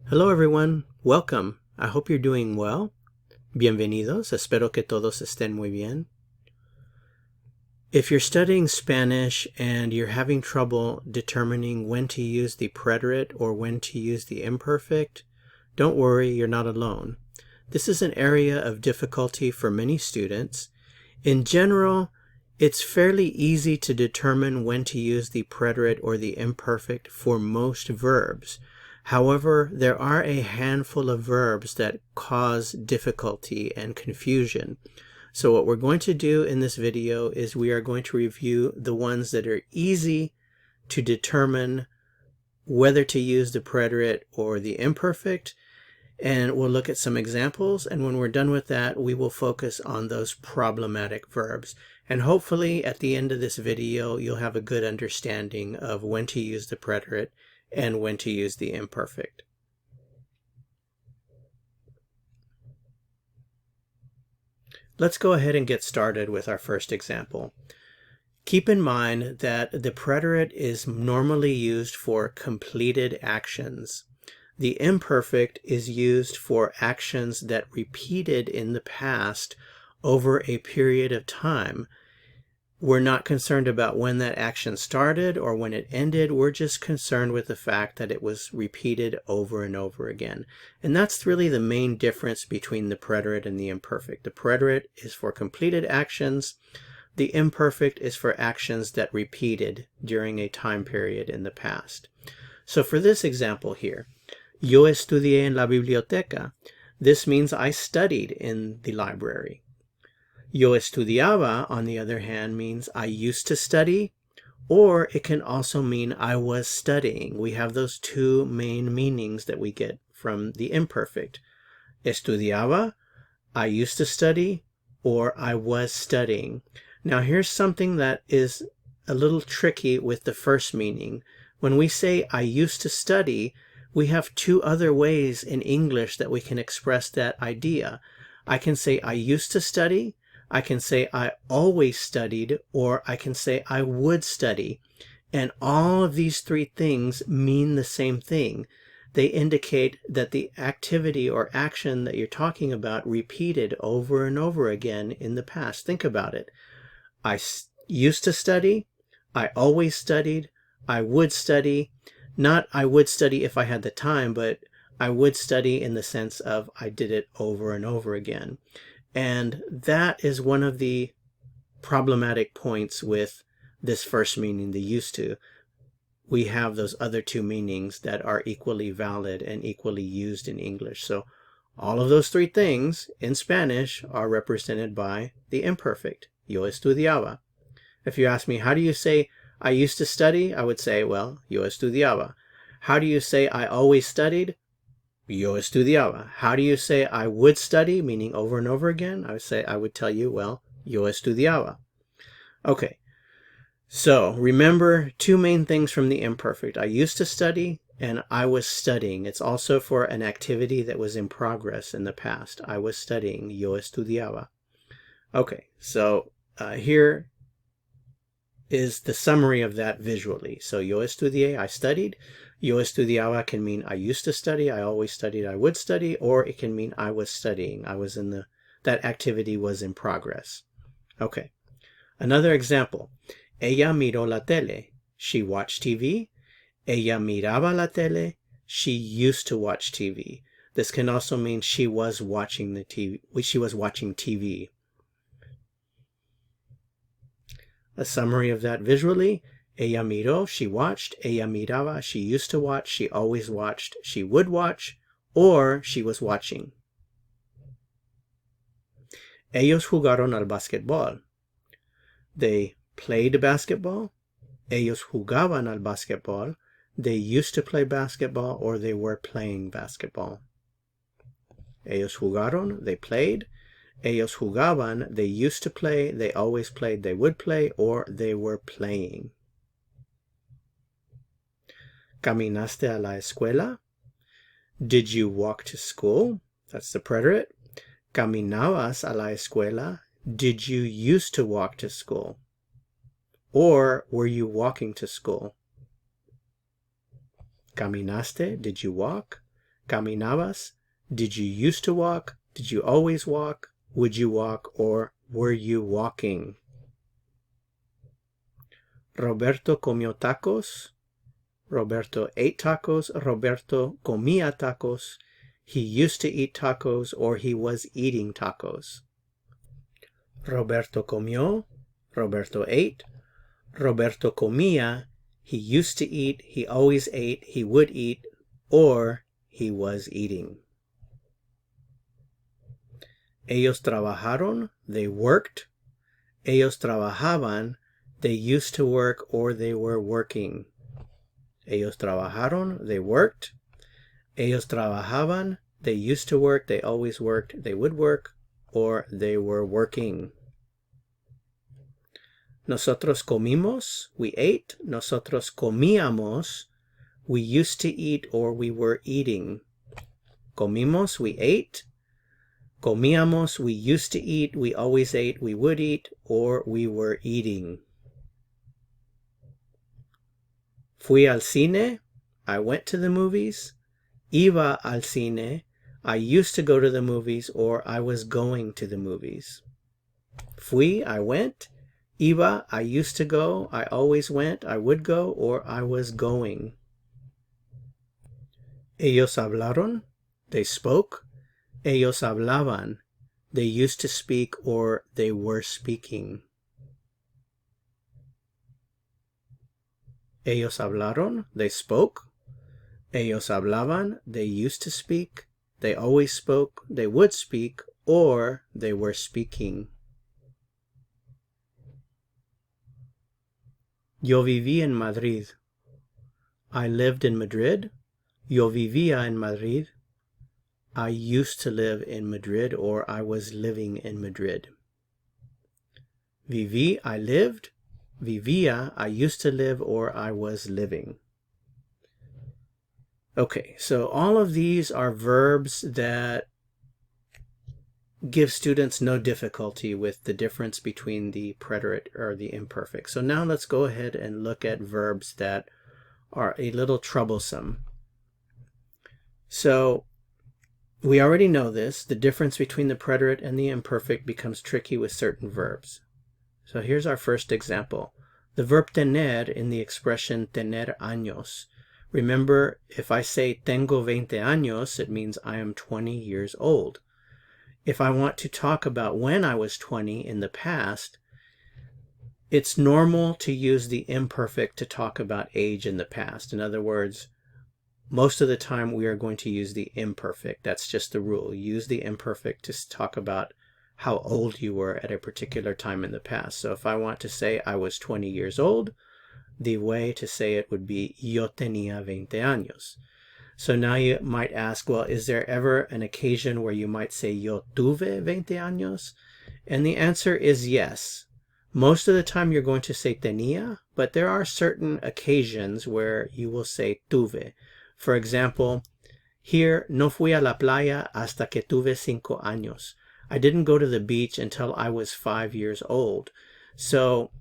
Hello everyone, welcome. I hope you're doing well. Bienvenidos, espero que todos estén muy bien. If you're studying Spanish and you're having trouble determining when to use the preterite or when to use the imperfect, don't worry, you're not alone. This is an area of difficulty for many students. In general, it's fairly easy to determine when to use the preterite or the imperfect for most verbs. However, there are a handful of verbs that cause difficulty and confusion. So what we're going to do in this video is we are going to review the ones that are easy to determine whether to use the preterite or the imperfect, and we'll look at some examples, and when we're done with that, we will focus on those problematic verbs. And hopefully at the end of this video, you'll have a good understanding of when to use the preterite and when to use the imperfect. Let's go ahead and get started with our first example. Keep in mind that the preterite is normally used for completed actions. The imperfect is used for actions that repeated in the past over a period of time. We're not concerned about when that action started or when it ended. We're just concerned with the fact that it was repeated over and over again. And that's really the main difference between the preterite and the imperfect. The preterite is for completed actions. The imperfect is for actions that repeated during a time period in the past. So for this example here, yo estudié en la biblioteca. This means I studied in the library. Yo estudiaba, on the other hand, means I used to study, or it can also mean I was studying. We have those two main meanings that we get from the imperfect. Estudiaba, I used to study, or I was studying. Now here's something that is a little tricky with the first meaning. When we say I used to study, we have two other ways in English that we can express that idea. I can say I used to study, I can say I always studied, or I can say I would study. And all of these three things mean the same thing. They indicate that the activity or action that you're talking about repeated over and over again in the past. Think about it. I used to study, I always studied, I would study. Not I would study if I had the time, but I would study in the sense of I did it over and over again. And that is one of the problematic points with this first meaning, the used to. We have those other two meanings that are equally valid and equally used in English. So all of those three things in Spanish are represented by the imperfect. Yo estudiaba. If you ask me, how do you say I used to study? I would say, well, yo estudiaba. How do you say I always studied? Yo estudiaba. How do you say I would study, meaning over and over again? I would tell you, well, yo estudiaba. Okay, so remember two main things from the imperfect. I used to study and I was studying. It's also for an activity that was in progress in the past. I was studying. Yo estudiaba. Okay, so here is the summary of that visually. So yo estudié, I studied. Yo estudiaba can mean I used to study, I always studied, I would study, or it can mean I was studying. That activity was in progress. Okay. Another example. Ella miró la tele. She watched TV. Ella miraba la tele. She used to watch TV. This can also mean she was watching the TV. She was watching TV. A summary of that visually. Ella miró, she watched. Ella miraba, she used to watch. She always watched. She would watch, or she was watching. Ellos jugaron al basquetbol. They played basketball. Ellos jugaban al basquetbol. They used to play basketball, or they were playing basketball. Ellos jugaron, they played. Ellos jugaban, they used to play, they always played, they would play, or they were playing. Caminaste a la escuela? Did you walk to school? That's the preterite. Caminabas a la escuela? Did you used to walk to school? Or were you walking to school? Caminaste? Did you walk? ¿Caminabas? Did you used to walk? Did you always walk? Would you walk? Or were you walking? Roberto comió tacos. Roberto ate tacos. Roberto comía tacos. He used to eat tacos, or he was eating tacos. Roberto comió. Roberto ate. Roberto comía. He used to eat. He always ate. He would eat, or he was eating. Ellos trabajaron. They worked. Ellos trabajaban. They used to work, or they were working. Ellos trabajaron. They worked. Ellos trabajaban. They used to work. They always worked. They would work, or they were working. Nosotros comimos. We ate. Nosotros comíamos. We used to eat, or we were eating. Comimos. We ate. Comíamos. We used to eat. We always ate. We would eat, or we were eating. Fui al cine. I went to the movies. Iba al cine. I used to go to the movies, or I was going to the movies. Fui, I went. Iba, I used to go. I always went. I would go, or I was going. Ellos hablaron. They spoke. Ellos hablaban. They used to speak, or they were speaking. Ellos hablaron. They spoke. Ellos hablaban. They used to speak. They always spoke. They would speak, or they were speaking. Yo viví en Madrid. I lived in Madrid. Yo vivía en Madrid. I used to live in Madrid, or I was living in Madrid. Viví, I lived. Vivía, I used to live, or I was living. Okay, so all of these are verbs that give students no difficulty with the difference between the preterite or the imperfect. So now let's go ahead and look at verbs that are a little troublesome. So we already know this. The difference between the preterite and the imperfect becomes tricky with certain verbs. So here's our first example. The verb tener in the expression tener años. Remember, if I say tengo 20 años, it means I am 20 years old. If I want to talk about when I was 20 in the past, it's normal to use the imperfect to talk about age in the past. In other words, most of the time we are going to use the imperfect. That's just the rule. Use the imperfect to talk about how old you were at a particular time in the past. So if I want to say I was 20 years old, the way to say it would be yo tenía 20 años. So now you might ask, well, is there ever an occasion where you might say yo tuve 20 años? And the answer is yes. Most of the time you're going to say tenía, but there are certain occasions where you will say tuve. For example, here, no fui a la playa hasta que tuve 5 años. I didn't go to the beach until I was 5 years old. So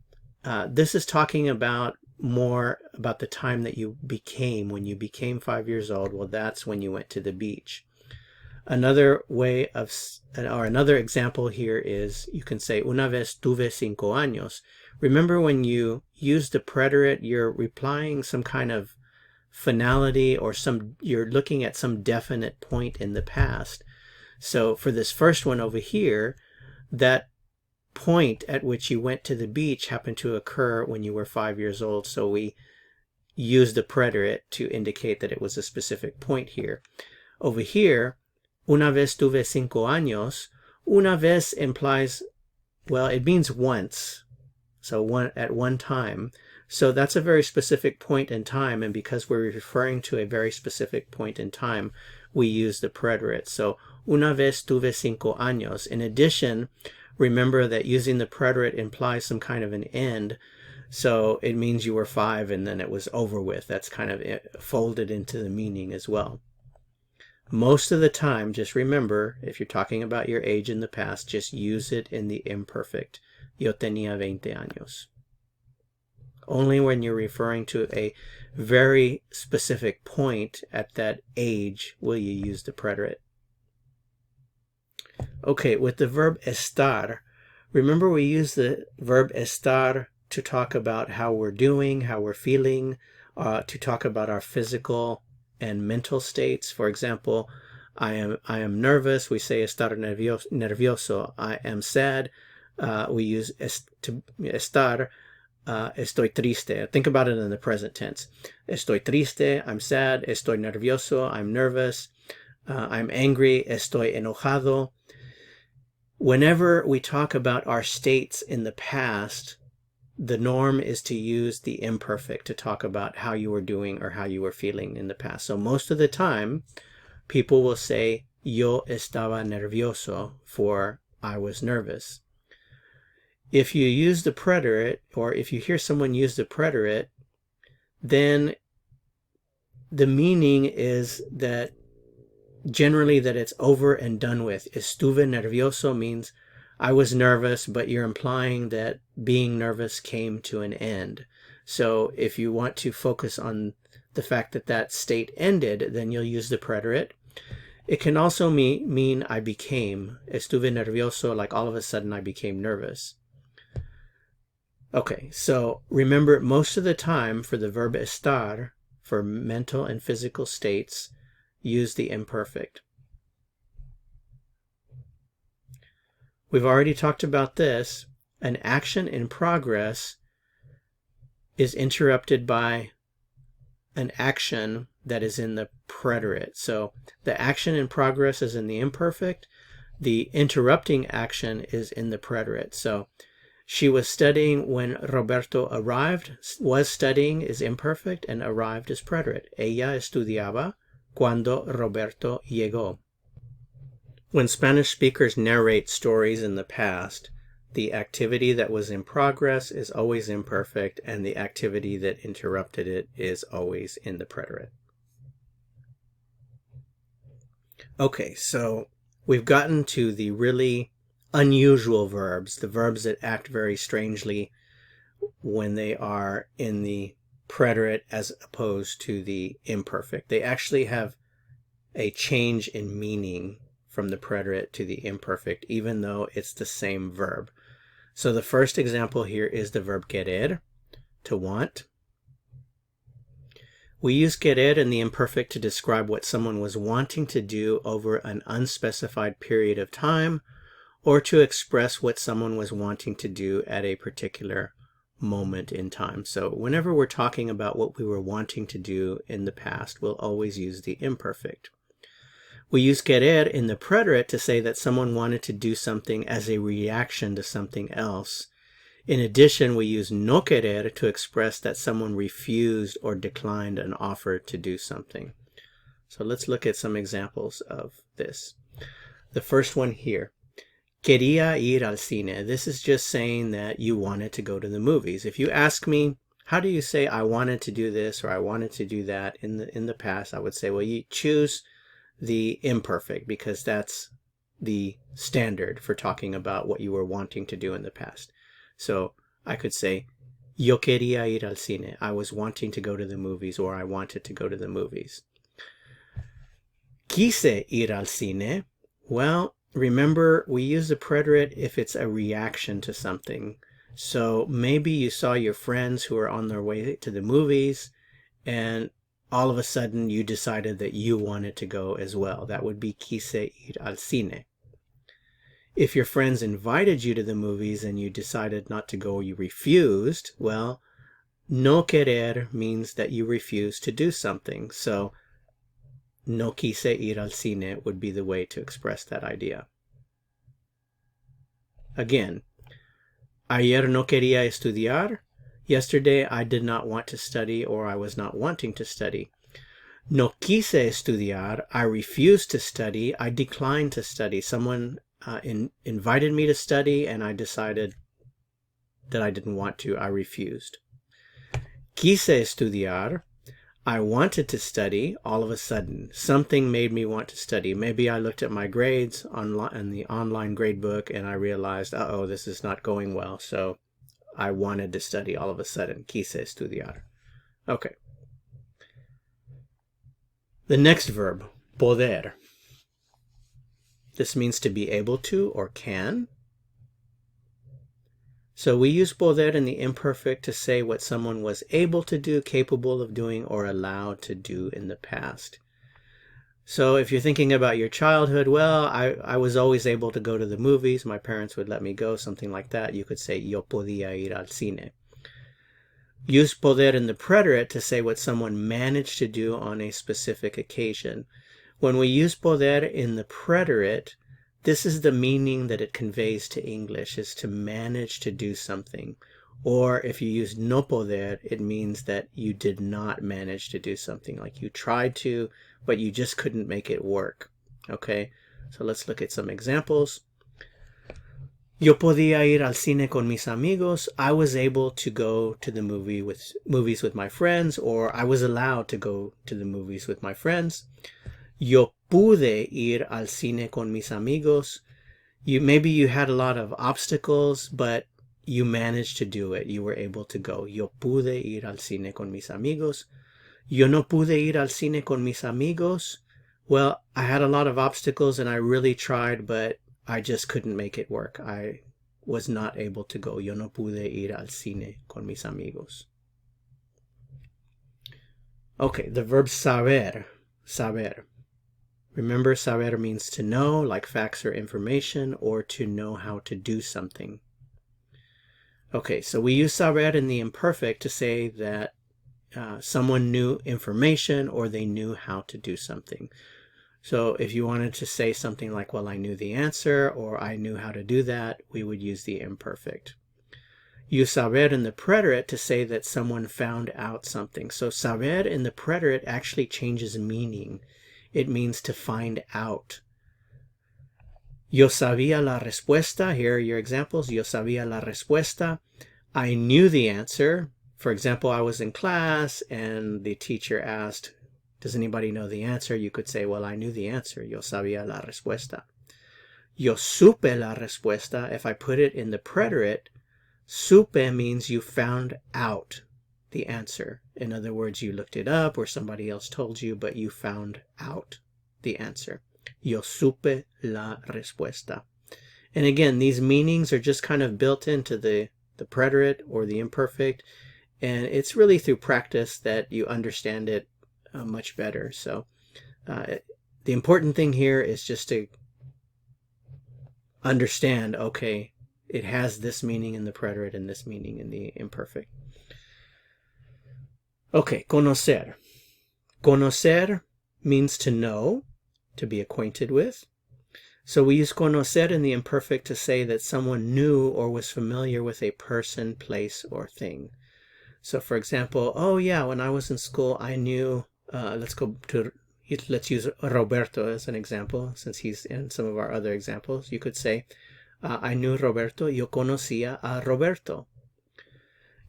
this is talking about more about the time that you became. When you became 5 years old, well, that's when you went to the beach. Another way of, or another example here is you can say una vez tuve 5 años. Remember, when you use the preterite, you're replying some kind of finality, or you're looking at some definite point in the past. So for this first one over here, that point at which you went to the beach happened to occur when you were 5 years old, so we use the preterite to indicate that it was a specific point here. Over here, una vez tuve 5 años, una vez implies, well, it means once, so at one time. So that's a very specific point in time, and because we're referring to a very specific point in time, we use the preterite. So una vez tuve 5 años. In addition, remember that using the preterite implies some kind of an end. So it means you were 5 and then it was over with. That's kind of folded into the meaning as well. Most of the time, just remember, if you're talking about your age in the past, just use it in the imperfect. Yo tenía 20 años. Only when you're referring to a very specific point at that age will you use the preterite. Okay, with the verb estar, remember we use the verb estar to talk about how we're doing, how we're feeling, to talk about our physical and mental states. For example, I am nervous. We say estar nervioso. I am sad. We use estar. Estoy triste. Think about it in the present tense. Estoy triste. I'm sad. Estoy nervioso. I'm nervous. I'm angry. Estoy enojado. Whenever we talk about our states in the past, the norm is to use the imperfect to talk about how you were doing or how you were feeling in the past. So most of the time, people will say, yo estaba nervioso, for I was nervous. If you use the preterite, or if you hear someone use the preterite, then the meaning is that generally that it's over and done with. Estuve nervioso means I was nervous, but you're implying that being nervous came to an end. So if you want to focus on the fact that that state ended, then you'll use the preterite. It can also mean I became. Estuve nervioso, like all of a sudden I became nervous. Okay, so remember, most of the time for the verb estar, for mental and physical states, use the imperfect. We've already talked about this. An action in progress is interrupted by an action that is in the preterite. So the action in progress is in the imperfect. The interrupting action is in the preterite. So she was studying when Roberto arrived. Was studying is imperfect and arrived is preterite. Ella estudiaba cuando Roberto llegó. When Spanish speakers narrate stories in the past, the activity that was in progress is always imperfect, and the activity that interrupted it is always in the preterite. Okay, so we've gotten to the really unusual verbs, the verbs that act very strangely when they are in the preterite as opposed to the imperfect. They actually have a change in meaning from the preterite to the imperfect, even though it's the same verb. So the first example here is the verb querer, to want. We use querer in the imperfect to describe what someone was wanting to do over an unspecified period of time, or to express what someone was wanting to do at a particular moment in time. So whenever we're talking about what we were wanting to do in the past, we'll always use the imperfect. We use querer in the preterite to say that someone wanted to do something as a reaction to something else. In addition, we use no querer to express that someone refused or declined an offer to do something. So let's look at some examples of this. The first one here, quería ir al cine. This is just saying that you wanted to go to the movies. If you ask me, how do you say I wanted to do this or I wanted to do that in the past, I would say, well, you choose the imperfect because that's the standard for talking about what you were wanting to do in the past. So I could say, yo quería ir al cine. I was wanting to go to the movies, or I wanted to go to the movies. Quise ir al cine. Well, remember, we use the preterite if it's a reaction to something. So maybe you saw your friends who are on their way to the movies, and all of a sudden you decided that you wanted to go as well. That would be quise ir al cine. If your friends invited you to the movies and you decided not to go, you refused, well, no querer means that you refuse to do something. So no quise ir al cine would be the way to express that idea. Again, ayer no quería estudiar. Yesterday I did not want to study, or I was not wanting to study. No quise estudiar. I refused to study. I declined to study. Someone invited me to study and I decided that I didn't want to. I refused. Quise estudiar. I wanted to study. All of a sudden, something made me want to study. Maybe I looked at my grades in the online grade book and I realized, uh-oh, this is not going well. So I wanted to study all of a sudden. Quise estudiar. Okay. The next verb, poder. This means to be able to or can. So we use poder in the imperfect to say what someone was able to do, capable of doing, or allowed to do in the past. So if you're thinking about your childhood, well, I was always able to go to the movies. My parents would let me go, something like that. You could say, yo podía ir al cine. Use poder in the preterite to say what someone managed to do on a specific occasion. When we use poder in the preterite, this is the meaning that it conveys to English, is to manage to do something. Or if you use no poder, it means that you did not manage to do something, like you tried to, but you just couldn't make it work. Okay, so let's look at some examples. Yo podía ir al cine con mis amigos. I was able to go to the movies with my friends, or I was allowed to go to the movies with my friends. Yo pude ir al cine con mis amigos. Maybe you had a lot of obstacles, but you managed to do it. You were able to go. Yo pude ir al cine con mis amigos. Yo no pude ir al cine con mis amigos. Well, I had a lot of obstacles and I really tried, but I just couldn't make it work. I was not able to go. Yo no pude ir al cine con mis amigos. Okay, the verb saber. Saber. Remember, saber means to know, like facts or information, or to know how to do something. Okay, so we use saber in the imperfect to say that someone knew information or they knew how to do something. So if you wanted to say something like, well, I knew the answer, or I knew how to do that, we would use the imperfect. Use saber in the preterite to say that someone found out something. So saber in the preterite actually changes meaning. It means to find out. Yo sabía la respuesta. Here are your examples. Yo sabía la respuesta. I knew the answer. For example, I was in class and the teacher asked, does anybody know the answer? You could say, well, I knew the answer. Yo sabía la respuesta. Yo supe la respuesta. If I put it in the preterite, supe means you found out the answer. In other words, you looked it up or somebody else told you, but you found out the answer. Yo supe la respuesta. And again, these meanings are just kind of built into the preterite or the imperfect. And it's really through practice that you understand it much better. So the important thing here is just to understand, okay, it has this meaning in the preterite and this meaning in the imperfect. Okay, conocer. Conocer means to know, to be acquainted with. So we use conocer in the imperfect to say that someone knew or was familiar with a person, place, or thing. So for example, oh yeah, when I was in school, I knew, let's use Roberto as an example, since he's in some of our other examples. You could say, I knew Roberto, yo conocía a Roberto.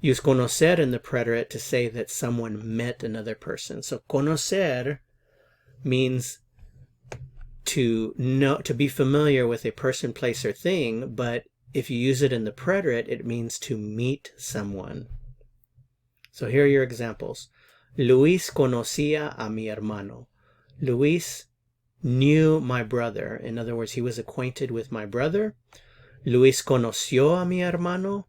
Use conocer in the preterite to say that someone met another person. So conocer means to know, to be familiar with a person, place, or thing, but if you use it in the preterite, it means to meet someone. So here are your examples. Luis conocía a mi hermano. Luis knew my brother. In other words, he was acquainted with my brother. Luis conoció a mi hermano.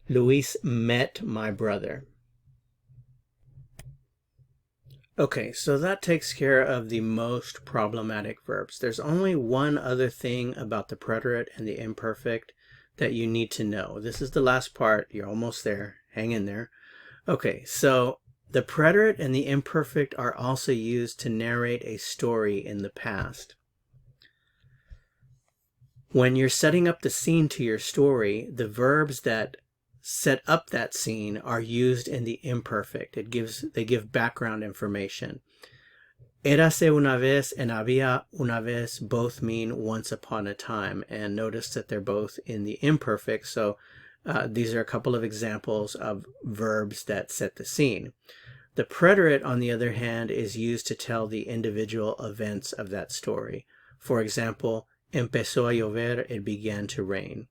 Luis met my brother. Okay, so that takes care of the most problematic verbs. There's only one other thing about the preterite and the imperfect that you need to know. This is the last part. You're almost there. Hang in there. Okay, so the preterite and the imperfect are also used to narrate a story in the past. When you're setting up the scene to your story, the verbs that set up that scene are used in the imperfect. They give background information. Érase una vez and había una vez both mean once upon a time. And notice that they're both in the imperfect, so these are a couple of examples of verbs that set the scene. The preterite, on the other hand, is used to tell the individual events of that story. For example, empezó a llover, it began to rain.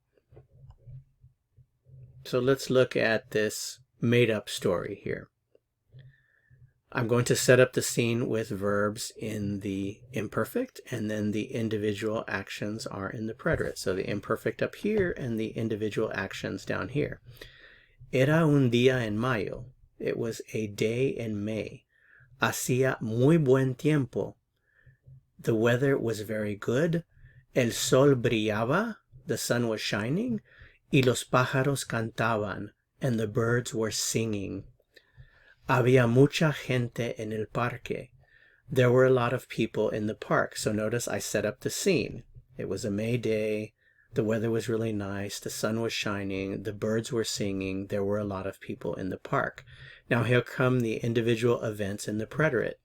So let's look at this made-up story here. I'm going to set up the scene with verbs in the imperfect, and then the individual actions are in the preterite. So the imperfect up here and the individual actions down here. Era un día en mayo. It was a day in May. Hacía muy buen tiempo. The weather was very good. El sol brillaba. The sun was shining. Y los pájaros cantaban. And the birds were singing. Había mucha gente en el parque. There were a lot of people in the park. So notice I set up the scene. It was a May day. The weather was really nice. The sun was shining. The birds were singing. There were a lot of people in the park. Now here come the individual events in the preterite.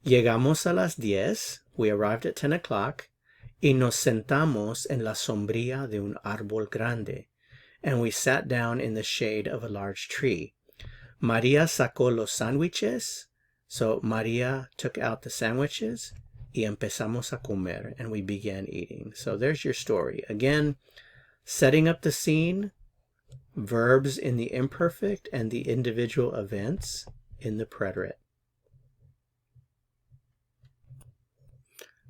Llegamos a las 10. We arrived at 10 o'clock. Y nos sentamos en la sombría de un árbol grande. And we sat down in the shade of a large tree. María sacó los sándwiches. So María took out the sandwiches. Y empezamos a comer. And we began eating. So there's your story. Again, setting up the scene, verbs in the imperfect, and the individual events in the preterite.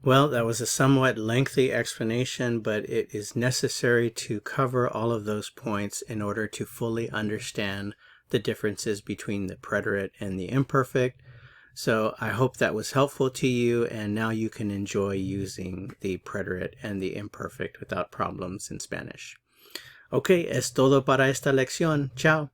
Well, that was a somewhat lengthy explanation, but it is necessary to cover all of those points in order to fully understand the differences between the preterite and the imperfect. So I hope that was helpful to you, and now you can enjoy using the preterite and the imperfect without problems in Spanish. Ok, es todo para esta lección. Chao.